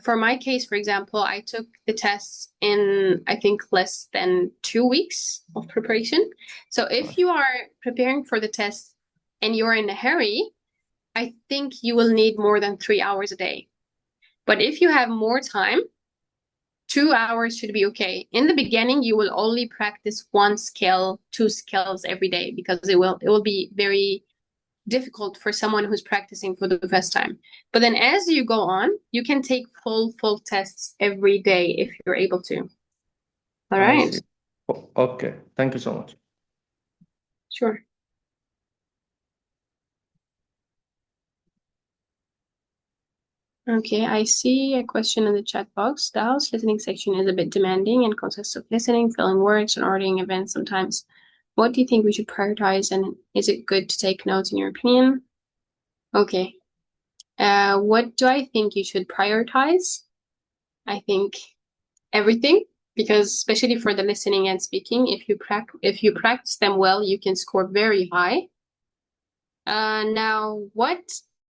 for my case, for example, I took the tests in, I think, less than 2 weeks of preparation. So if you are preparing for the test and you're in a hurry, I think you will need more than 3 hours a day. But if you have more time, 2 hours should be okay. In the beginning, you will only practice 1 skill, 2 skills every day because it will be very difficult for someone who's practicing for the first time. But then as you go on, you can take full tests every day if you're able to. All I right. see. Okay, thank you so much. Sure. Okay, I see a question in the chat box. The house listening section is a bit demanding and consists of listening, filling words, and ordering events sometimes. What do you think we should prioritize, and is it good to take notes in your opinion? Okay. What do I think you should prioritize? I think everything, because especially for the listening and speaking, if you practice them well, you can score very high. Now, what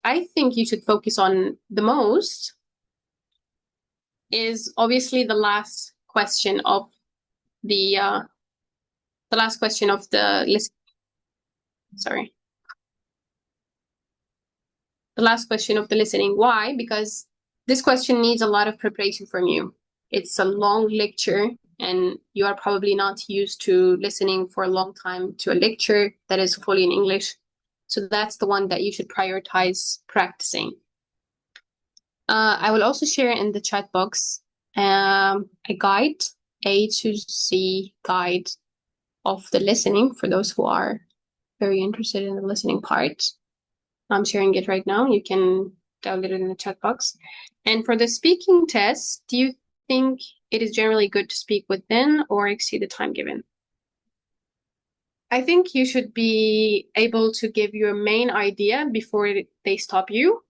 I think you should focus on the most is obviously the last question of the list. Sorry. The last question of the listening. Why? Because this question needs a lot of preparation from you. It's a long lecture, and you are probably not used to listening for a long time to a lecture that is fully in English. So that's the one that you should prioritize practicing. I will also share in the chat box a guide, A to Z guide of the listening for those who are very interested in the listening part. I'm sharing it right now. You can download it in the chat box. And for the speaking test, do you think it is generally good to speak within or exceed the time given? I think you should be able to give your main idea before they stop you,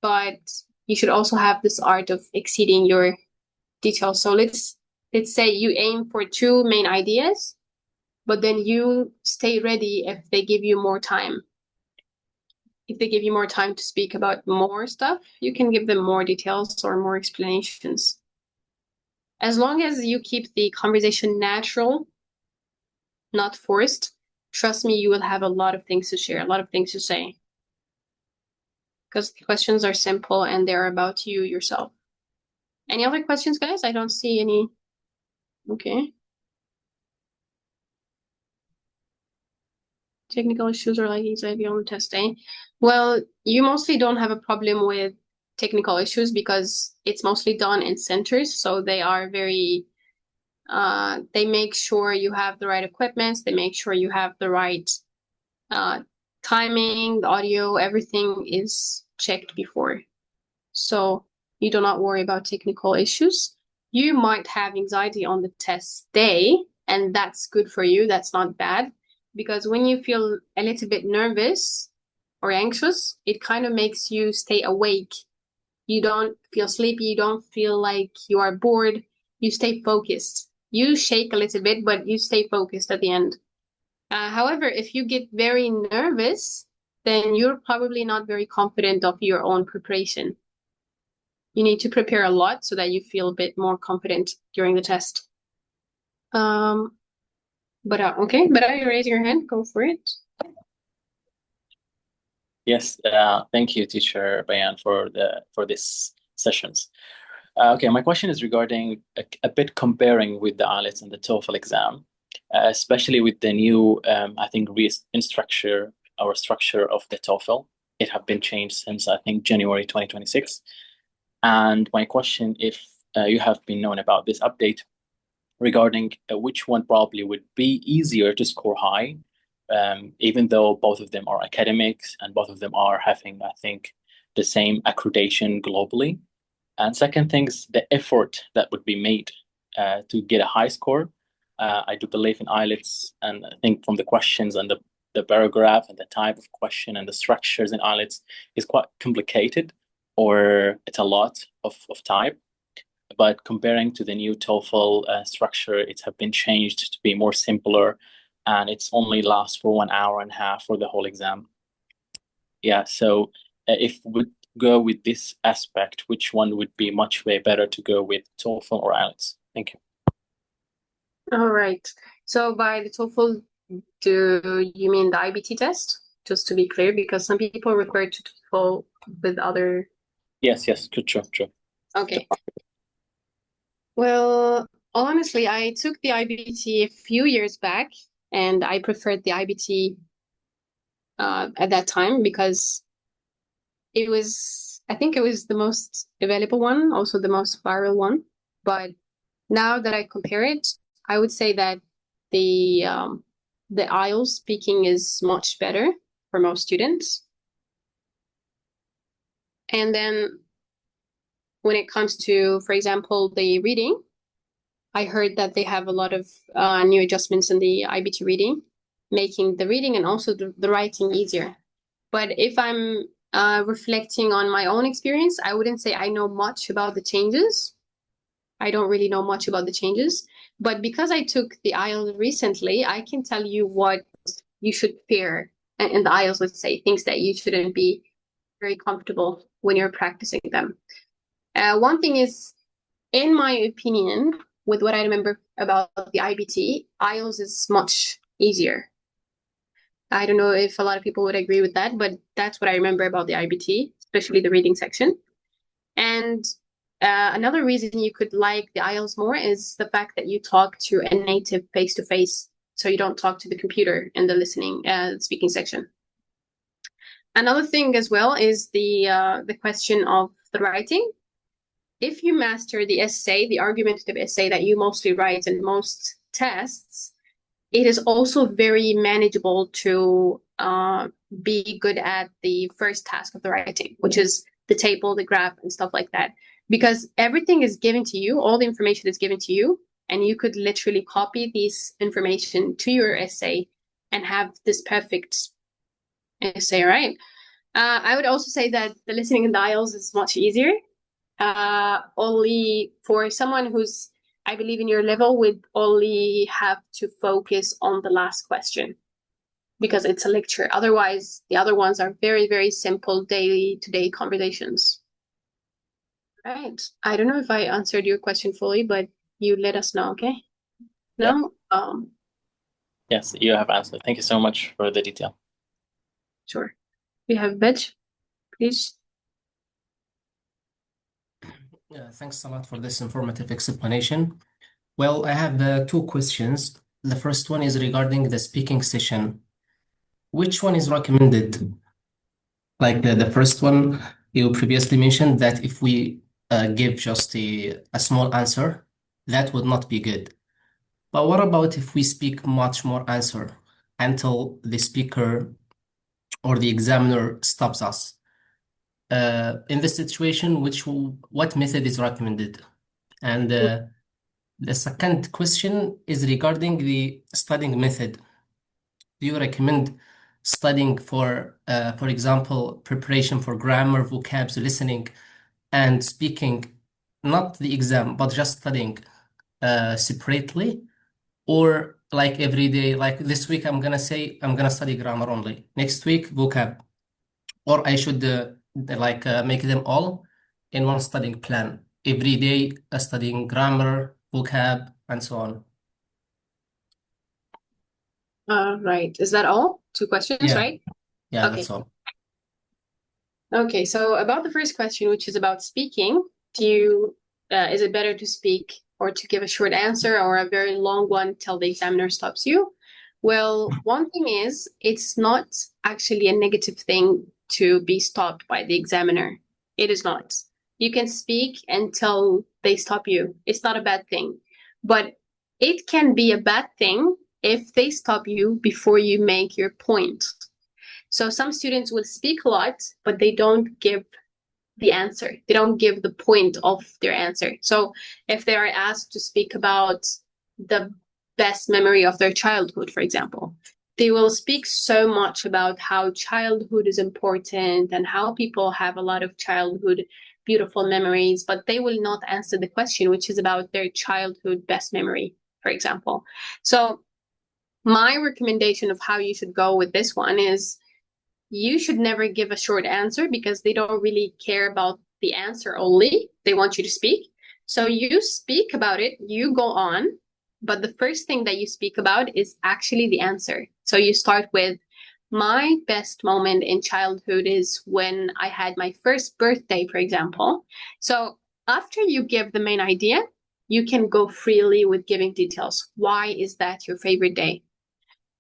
but you should also have this art of exceeding your details. So let's say you aim for 2 main ideas, but then you stay ready if they give you more time. If they give you more time to speak about more stuff, you can give them more details or more explanations. As long as you keep the conversation natural, not forced, trust me, you will have a lot of things to share, a lot of things to say. Because the questions are simple and they're about you yourself. Any other questions, guys? I don't see any. Okay. Technical issues or like anxiety on the test day. Well, you mostly don't have a problem with technical issues because it's mostly done in centers. So they are very, they make sure you have the right equipment. They make sure you have the right timing, the audio, everything is checked before. So you do not worry about technical issues. You might have anxiety on the test day, and that's good for you. That's not bad. Because when you feel a little bit nervous or anxious, it kind of makes you stay awake. You don't feel sleepy. You don't feel like you are bored. You stay focused. You shake a little bit, but you stay focused at the end. However, if you get very nervous, then you're probably not very confident of your own preparation. You need to prepare a lot so that you feel a bit more confident during the test. Okay, but are you raising your hand? Go for it. Yes, thank you, teacher Bayan, for this sessions. Okay, my question is regarding a bit comparing with the IELTS and the TOEFL exam, especially with the new, I think, structure of the TOEFL. It have been changed since, I think, January 2026. And my question, if you have been known about this update, regarding which one probably would be easier to score high, even though both of them are academics and both of them are having, I think, the same accreditation globally. And second things, the effort that would be made to get a high score. I do believe in IELTS, and I think from the questions and the paragraph and the type of question and the structures in IELTS is quite complicated, or it's a lot of type. But comparing to the new TOEFL structure, it have been changed to be more simpler, and it's only lasts for 1.5 hours for the whole exam. Yeah, so if we go with this aspect, which one would be much way better to go with, TOEFL or IELTS? Thank you. All right. So by the TOEFL, do you mean the IBT test? Just to be clear, because some people refer to TOEFL with other. Yes, true. Okay. Well, honestly, I took the IBT a few years back, and I preferred the IBT at that time, because I think it was the most available one, also the most viral one. But now that I compare it, I would say that the IELTS speaking is much better for most students. And then when it comes to, for example, the reading, I heard that they have a lot of new adjustments in the IBT reading, making the reading and also the writing easier. But if I'm reflecting on my own experience, I wouldn't say I know much about the changes. I don't really know much about the changes. But because I took the IELTS recently, I can tell you what you should fear in the IELTS, let's say, things that you shouldn't be very comfortable when you're practicing them. One thing is, in my opinion, with what I remember about the IBT, IELTS is much easier. I don't know if a lot of people would agree with that, but that's what I remember about the IBT, especially the reading section. And another reason you could like the IELTS more is the fact that you talk to a native face-to-face, so you don't talk to the computer in the listening speaking section. Another thing as well is the question of the writing. If you master the essay, the argumentative essay that you mostly write in most tests, it is also very manageable to be good at the first task of the writing, which is the table, the graph, and stuff like that. Because everything is given to you, all the information is given to you, and you could literally copy this information to your essay and have this perfect essay, right? I would also say that the listening in the IELTS is much easier. Only for someone who's, I believe, in your level, would only have to focus on the last question because it's a lecture. Otherwise, the other ones are very, very simple day-to-day conversations. Right. I don't know if I answered your question fully, but you let us know, okay? No? Yeah. Yes, you have answered. Thank you so much for the detail. Sure. We have Betch, please. Thanks a lot for this informative explanation. Well, I have two questions. The first one is regarding the speaking session. Which one is recommended? Like the first one, you previously mentioned that if we give just a small answer, that would not be good. But what about if we speak much more answer until the speaker or the examiner stops us? In this situation, what method is recommended? And the second question is regarding the studying method. Do you recommend studying for example, preparation for grammar, vocabs, listening, and speaking, not the exam, but just studying separately? Or like every day, like this week, I'm gonna study grammar only. Next week, vocab. Or I should make them all in one studying plan. Every day, studying grammar, vocab, and so on. Right. Is that all? Two questions, Yeah. right? Yeah, Okay. that's all. Okay, so about the first question, which is about speaking, is it better to speak or to give a short answer or a very long one till the examiner stops you? Well, one thing is, it's not actually a negative thing to be stopped by the examiner. It is not. You can speak until they stop you. It's not a bad thing. But it can be a bad thing if they stop you before you make your point. So some students will speak a lot, but they don't give the answer. They don't give the point of their answer. So if they are asked to speak about the best memory of their childhood, for example, they will speak so much about how childhood is important and how people have a lot of childhood beautiful memories, but they will not answer the question, which is about their childhood best memory, for example. So my recommendation of how you should go with this one is you should never give a short answer because they don't really care about the answer only. They want you to speak. So you speak about it, you go on, but the first thing that you speak about is actually the answer. So you start with, my best moment in childhood is when I had my first birthday, for example. So after you give the main idea, you can go freely with giving details. Why is that your favorite day?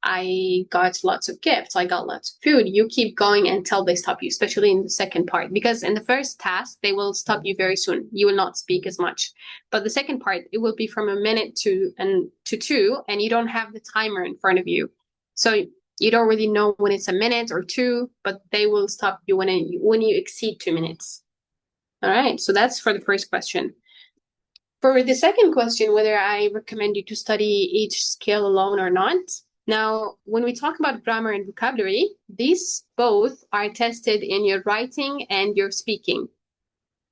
I got lots of gifts, I got lots of food. You keep going until they stop you, especially in the second part, because in the first task, they will stop you very soon. You will not speak as much. But the second part, it will be from a minute to 2, and you don't have the timer in front of you. So you don't really know when it's a minute or 2, but they will stop you when you exceed 2 minutes. All right, so that's for the first question. For the second question, whether I recommend you to study each skill alone or not. Now, when we talk about grammar and vocabulary, these both are tested in your writing and your speaking.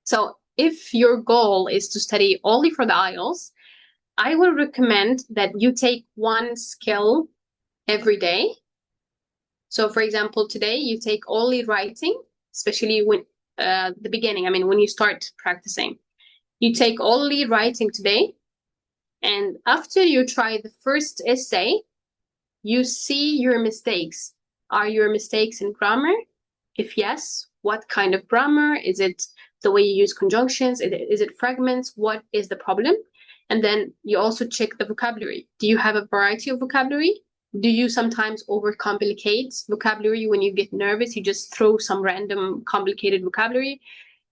So if your goal is to study only for the IELTS, I will recommend that you take one skill every day. So for example, today you take only writing, especially when the beginning, I mean, when you start practicing. You take only writing today, and after you try the first essay, you see your mistakes. Are your mistakes in grammar? If yes, what kind of grammar? Is it the way you use conjunctions? Is it fragments? What is the problem? And then you also check the vocabulary. Do you have a variety of vocabulary? Do you sometimes overcomplicate vocabulary when you get nervous? You just throw some random complicated vocabulary.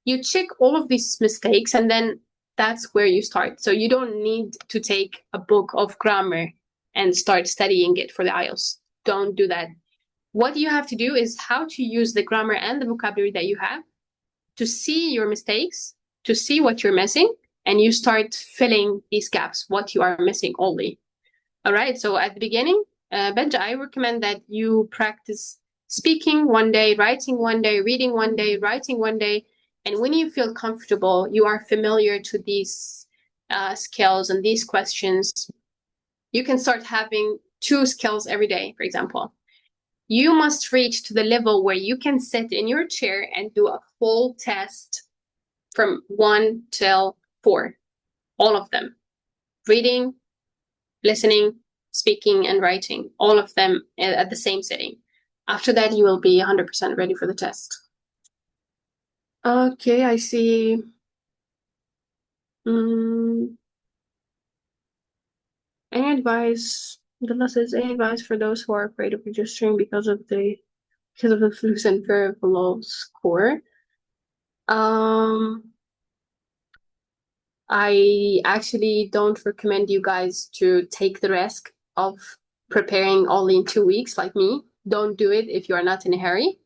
You check all of these mistakes, and then that's where you start. So you don't need to take a book of grammar and start studying it for the IELTS. Don't do that. What you have to do is how to use the grammar and the vocabulary that you have to see your mistakes, to see what you're missing, and you start filling these gaps, what you are missing only. All right, so at the beginning, Benja, I recommend that you practice speaking one day, writing one day, reading one day, writing one day. And when you feel comfortable, you are familiar to these skills and these questions, you can start having 2 skills every day, for example. You must reach to the level where you can sit in your chair and do a full test from 1 till 4, all of them. Reading, listening, speaking, and writing, all of them at the same sitting. After that, you will be 100% ready for the test. Okay, I see. Any advice? Abdullah says, any advice for those who are afraid of registering because of the flus and fear of a low score? I actually don't recommend you guys to take the risk of preparing only in 2 weeks like me. Don't do it if you are not in a hurry.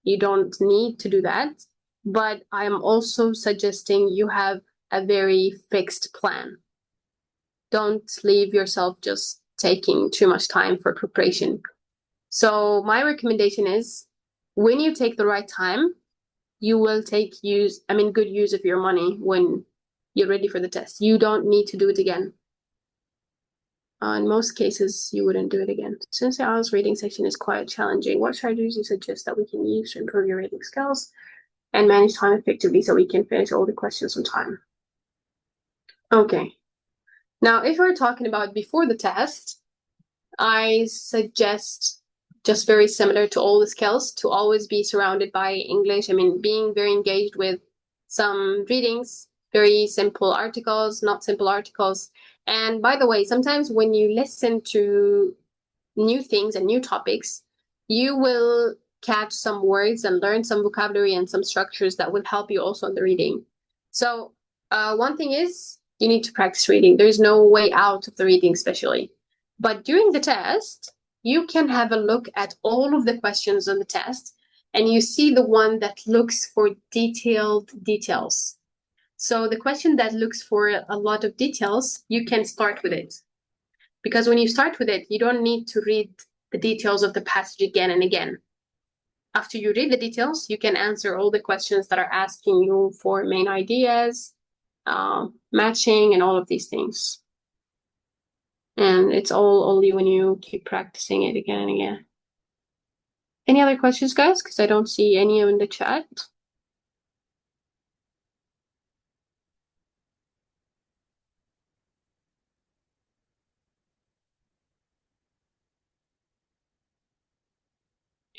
You don't need to do that. But I'm also suggesting you have a very fixed plan. Don't leave yourself just taking too much time for preparation. So my recommendation is when you take the right time, you will take good use of your money when you're ready for the test. You don't need to do it again. In most cases, you wouldn't do it again. Since the IELTS reading section is quite challenging, what strategies do you suggest that we can use to improve your reading skills and manage time effectively so we can finish all the questions on time? Okay. Now, if we're talking about before the test, I suggest, just very similar to all the skills, to always be surrounded by English. Being very engaged with some readings, very simple articles, not simple articles. And by the way, sometimes when you listen to new things and new topics, you will catch some words and learn some vocabulary and some structures that will help you also in the reading. So one thing is you need to practice reading. There's no way out of the reading, especially. But during the test, you can have a look at all of the questions on the test, and you see the one that looks for detailed details. So the question that looks for a lot of details, you can start with it. Because when you start with it, you don't need to read the details of the passage again and again. After you read the details, you can answer all the questions that are asking you for main ideas, matching, and all of these things. And it's all only when you keep practicing it again and again. Any other questions, guys? Because I don't see any in the chat.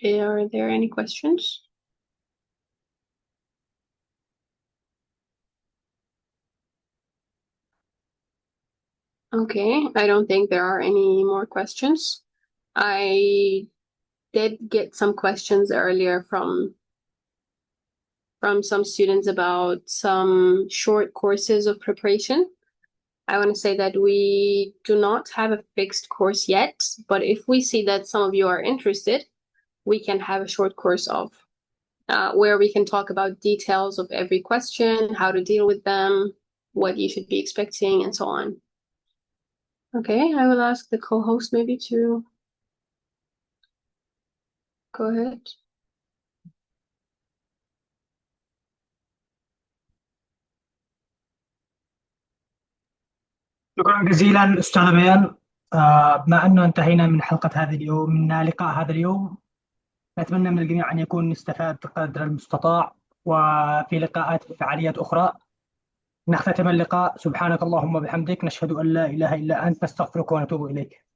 Are there any questions? Okay, I don't think there are any more questions. I did get some questions earlier from some students about some short courses of preparation. I want to say that we do not have a fixed course yet, but if we see that some of you are interested, we can have a short course of where we can talk about details of every question, how to deal with them, what you should be expecting, and so on. Okay, I will ask the co-host maybe to go ahead. شكرا جزيلا أستاذ بيان. بما أنه انتهينا من حلقة هذا اليوم، من لقاء هذا اليوم، نتمنى من الجميع أن يكون استفاد قدر المستطاع، وفي لقاءات في فعاليات أخرى. نختتم اللقاء. سبحانك اللهم وبحمدك، نشهد أن لا إله إلا أنت، نستغفرك ونتوب إليك.